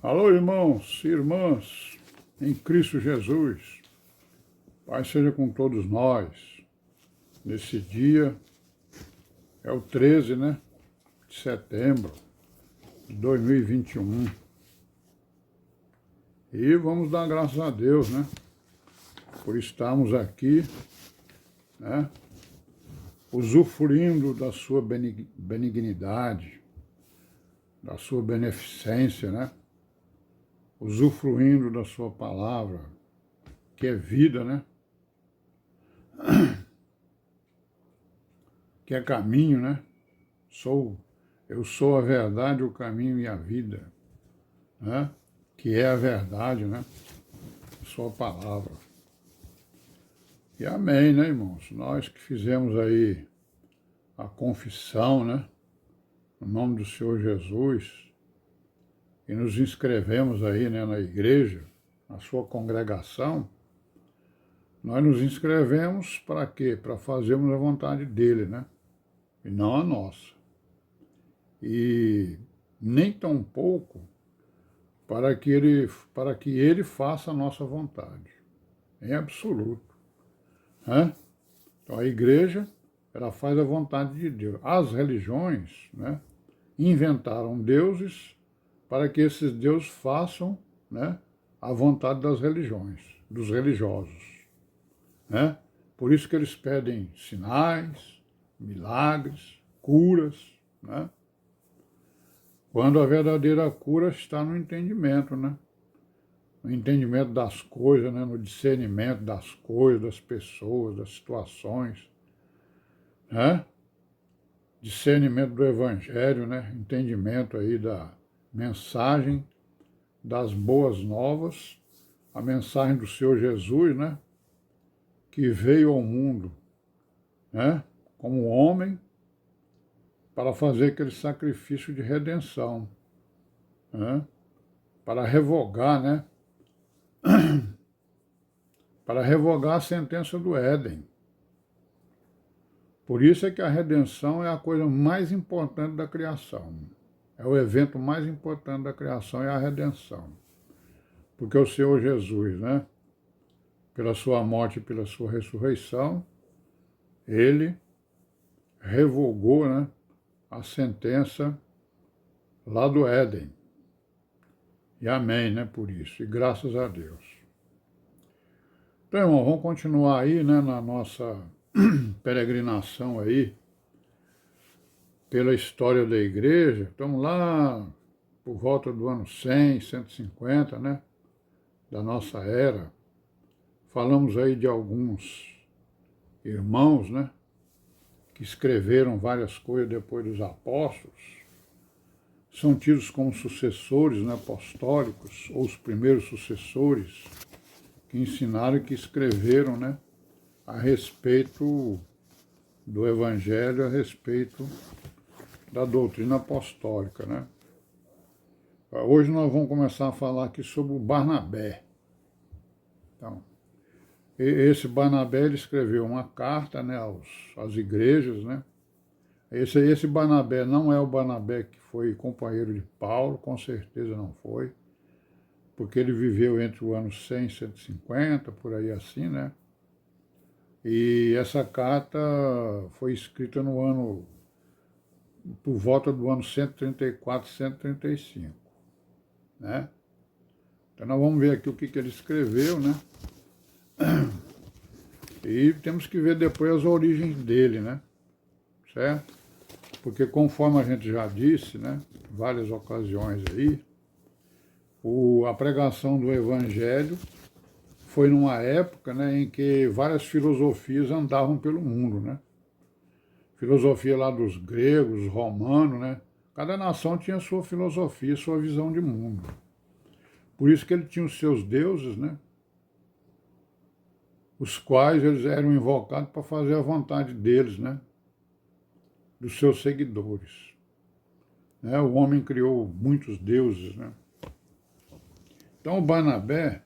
Alô, irmãos e irmãs, em Cristo Jesus. Pai seja com todos nós. Nesse dia, é o 13, de setembro de 2021. E vamos dar graças a Deus, por estarmos aqui, usufruindo da sua benignidade, da sua beneficência, usufruindo da sua palavra, que é vida, que é caminho, Eu sou a verdade, o caminho e a vida, que é a verdade, sua palavra. E amém, irmãos? Nós que fizemos aí a confissão, no nome do Senhor Jesus, e nos inscrevemos aí, na igreja, na sua congregação, nós nos inscrevemos para quê? Para fazermos a vontade dele, e não a nossa. E nem tão pouco para que ele faça a nossa vontade, em absoluto. Então a igreja, ela faz a vontade de Deus. As religiões, inventaram deuses para que esses deuses façam, a vontade das religiões, dos religiosos. Por isso que eles pedem sinais, milagres, curas, quando a verdadeira cura está no entendimento, no entendimento das coisas, no discernimento das coisas, das pessoas, das situações, discernimento do Evangelho, entendimento aí da mensagem das boas novas, a mensagem do Senhor Jesus, que veio ao mundo, como homem, para fazer aquele sacrifício de redenção, para revogar, para revogar a sentença do Éden. Por isso é que a redenção é a coisa mais importante da criação. É o evento mais importante da criação, é a redenção. Porque o Senhor Jesus, pela sua morte e pela sua ressurreição, ele revogou, a sentença lá do Éden. E amém, por isso. E graças a Deus. Então, irmão, vamos continuar aí, na nossa peregrinação aí, pela história da igreja. Estamos lá por volta do ano 100, 150, da nossa era. Falamos aí de alguns irmãos, que escreveram várias coisas depois dos apóstolos, são tidos como sucessores, apostólicos, ou os primeiros sucessores, que ensinaram e que escreveram, a respeito do Evangelho, a respeito da doutrina apostólica, Hoje nós vamos começar a falar aqui sobre o Barnabé. Então, esse Barnabé, ele escreveu uma carta, às igrejas, Esse Barnabé não é o Barnabé que foi companheiro de Paulo, com certeza não foi, porque ele viveu entre o ano 100 e 150, por aí assim, E essa carta foi escrita por volta do ano 134, 135, Então nós vamos ver aqui o que ele escreveu, E temos que ver depois as origens dele, certo? Porque conforme a gente já disse, várias ocasiões aí, a pregação do Evangelho foi numa época, em que várias filosofias andavam pelo mundo, Filosofia lá dos gregos, romanos, Cada nação tinha sua filosofia, sua visão de mundo. Por isso que ele tinha os seus deuses, os quais eles eram invocados para fazer a vontade deles, dos seus seguidores. O homem criou muitos deuses, Então o Barnabé,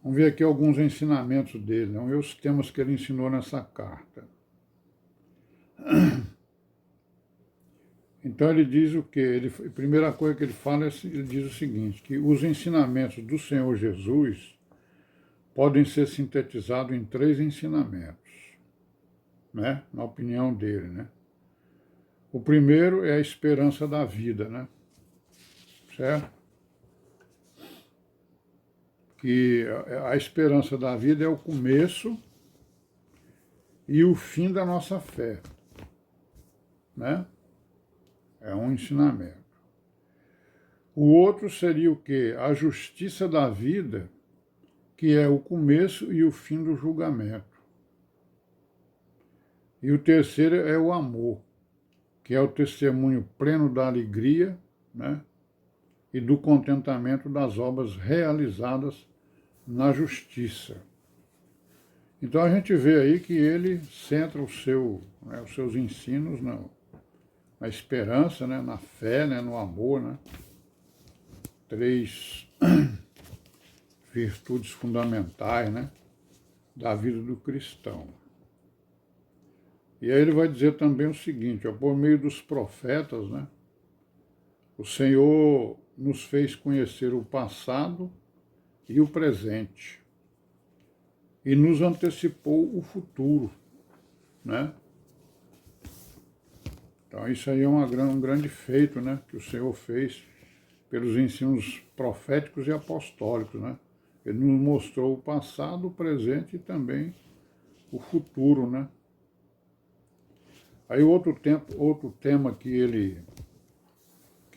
vamos ver aqui alguns ensinamentos dele, vamos ver os temas que ele ensinou nessa carta. Então ele diz o quê? A primeira coisa que ele fala, ele diz o seguinte, que os ensinamentos do Senhor Jesus podem ser sintetizados em 3 ensinamentos, né? Na opinião dele, né? O primeiro é a esperança da vida, né? Certo? Que a esperança da vida é o começo e o fim da nossa fé, né? É um ensinamento. O outro seria o quê? A justiça da vida, que é o começo e o fim do julgamento. E o terceiro é o amor, que é o testemunho pleno da alegria, né? E do contentamento das obras realizadas na justiça. Então a gente vê aí que ele centra os seus ensinos na esperança, né? Na fé, né? No amor, né? 3 virtudes fundamentais, né? Da vida do cristão. E aí ele vai dizer também o seguinte, ó, por meio dos profetas, né? O Senhor nos fez conhecer o passado e o presente, e nos antecipou o futuro, né? Então isso aí é um grande feito, né? Que o Senhor fez pelos ensinos proféticos e apostólicos, né? Ele nos mostrou o passado, o presente e também o futuro, né? Aí outro tema que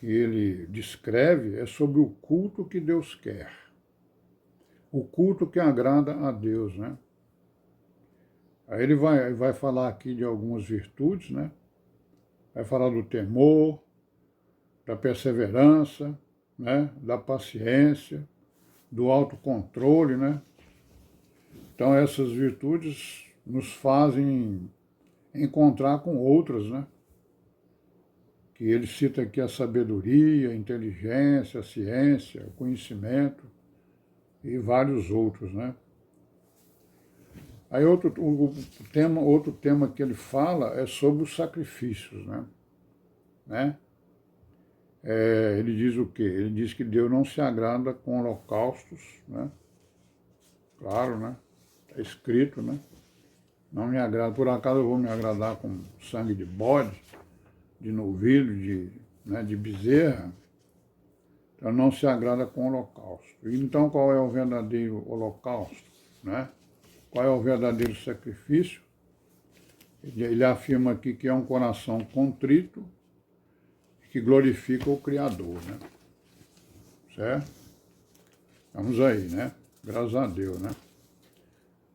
ele descreve é sobre o culto que Deus quer. O culto que agrada a Deus, né? Aí ele vai falar aqui de algumas virtudes, né? Vai falar do temor, da perseverança, né? Da paciência, do autocontrole, né? Então essas virtudes nos fazem encontrar com outras, né? Que ele cita aqui a sabedoria, a inteligência, a ciência, o conhecimento e vários outros, né? Aí outro tema que ele fala é sobre os sacrifícios, né? Ele diz o quê? Ele diz que Deus não se agrada com holocaustos, né? Claro, né? Está escrito, né? Não me agrada, por acaso eu vou me agradar com sangue de bode, de novilho, de bezerra, então não se agrada com holocausto. Então qual é o verdadeiro holocausto, né? Qual é o verdadeiro sacrifício? Ele afirma aqui que é um coração contrito que glorifica o Criador, né? Certo? Vamos aí, né? Graças a Deus, né?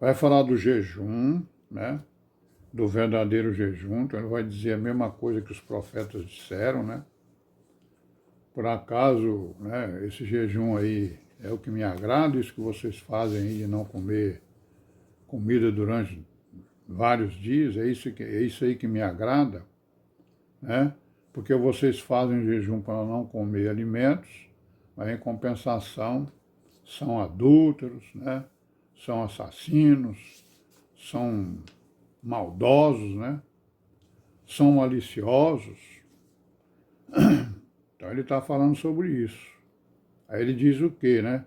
Vai falar do jejum, né? Do verdadeiro jejum, então ele vai dizer a mesma coisa que os profetas disseram, né? Por acaso, né, esse jejum aí é o que me agrada, isso que vocês fazem aí de não comer comida durante vários dias, é isso aí que me agrada, né? Porque vocês fazem jejum para não comer alimentos, mas em compensação são adúlteros, né? São assassinos, são maldosos, né? São maliciosos. Então ele está falando sobre isso. Aí ele diz o quê, né?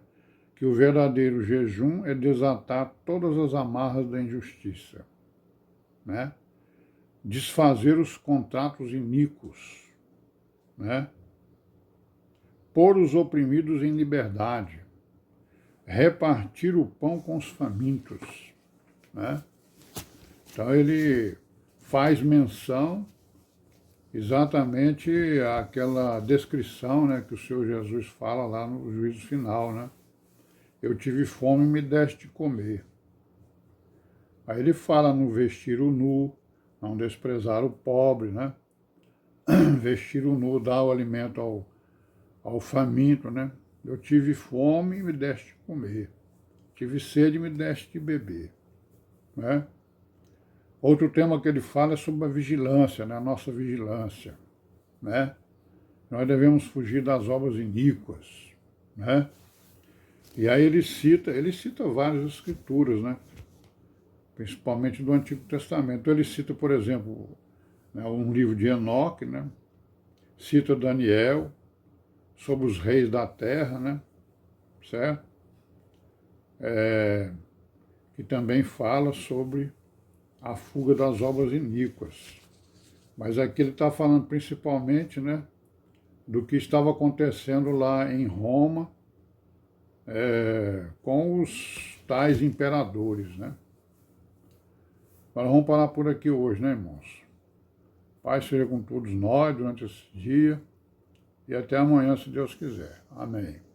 Que o verdadeiro jejum é desatar todas as amarras da injustiça, né? Desfazer os contratos iníquos, né? Pôr os oprimidos em liberdade, repartir o pão com os famintos, né? Então ele faz menção exatamente àquela descrição, né, que o Senhor Jesus fala lá no juízo final, né? Eu tive fome e me deste de comer. Aí ele fala no vestir o nu, não desprezar o pobre, né? Vestir o nu, dar o alimento ao faminto, né? Eu tive fome e me deste de comer. Tive sede e me deste de beber, né? Outro tema que ele fala é sobre a vigilância, né? A nossa vigilância, né? Nós devemos fugir das obras iníquas, né? E aí ele cita várias escrituras, né? Principalmente do Antigo Testamento. Ele cita, por exemplo, né, um livro de Enoque, né? cita Daniel, sobre os reis da terra, né? Certo? Que também fala sobre a fuga das obras iníquas. Mas aqui ele está falando principalmente, né, do que estava acontecendo lá em Roma, com os tais imperadores, né? Mas vamos parar por aqui hoje, né, irmãos? Paz seja com todos nós durante esse dia e até amanhã, se Deus quiser. Amém.